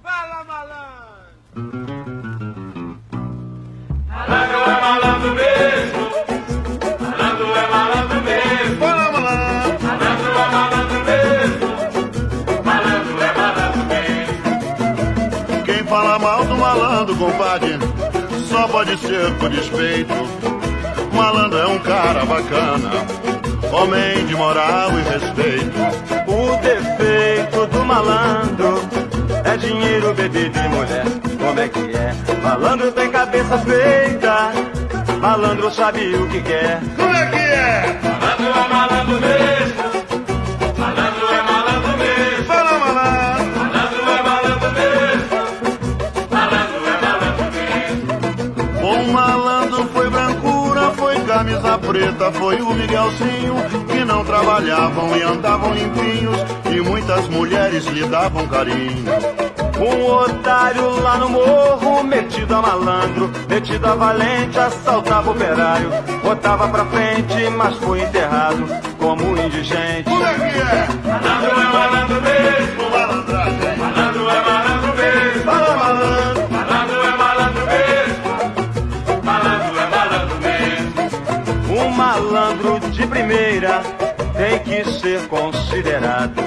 Fala, malandro! Malandro é malandro mesmo. Malandro é malandro mesmo. Fala, malandro! Malandro é malandro mesmo. Malandro é malandro mesmo. Quem fala mal do malandro, compadre, só pode ser por despeito. Malandro é um cara bacana, homem de moral e respeito. O defeito do malandro é dinheiro, bebida e mulher. Como é que é? Malandro tem cabeça feita, malandro sabe o que quer. Como é que é? Malandro é malandro mesmo. Malandro é malandro mesmo. Fala, malandro! Malandro é malandro mesmo. Malandro é malandro mesmo. Bom malandro foi brancura, foi camisa preta, foi o Miguelzinho, que não trabalhavam e andavam limpinhos, e muitas mulheres lhe davam carinho. Um otário lá no morro, metido a malandro, metido a valente, assaltava operário, botava pra frente, mas foi enterrado como indigente. Como é que é? Malandro é malandro mesmo. Malandragem! Malandro é malandro mesmo. Fala, malandro! Malandro é malandro mesmo. Malandro é malandro mesmo. Um malandro de primeira tem que ser considerado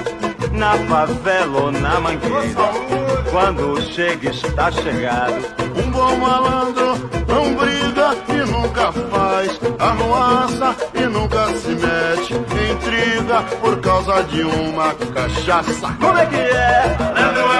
na favela ou na mangueira. Quando chega, está chegado. Um bom malandro não briga e nunca faz arruaça e nunca se mete em intriga por causa de uma cachaça. Como é que é? Malandro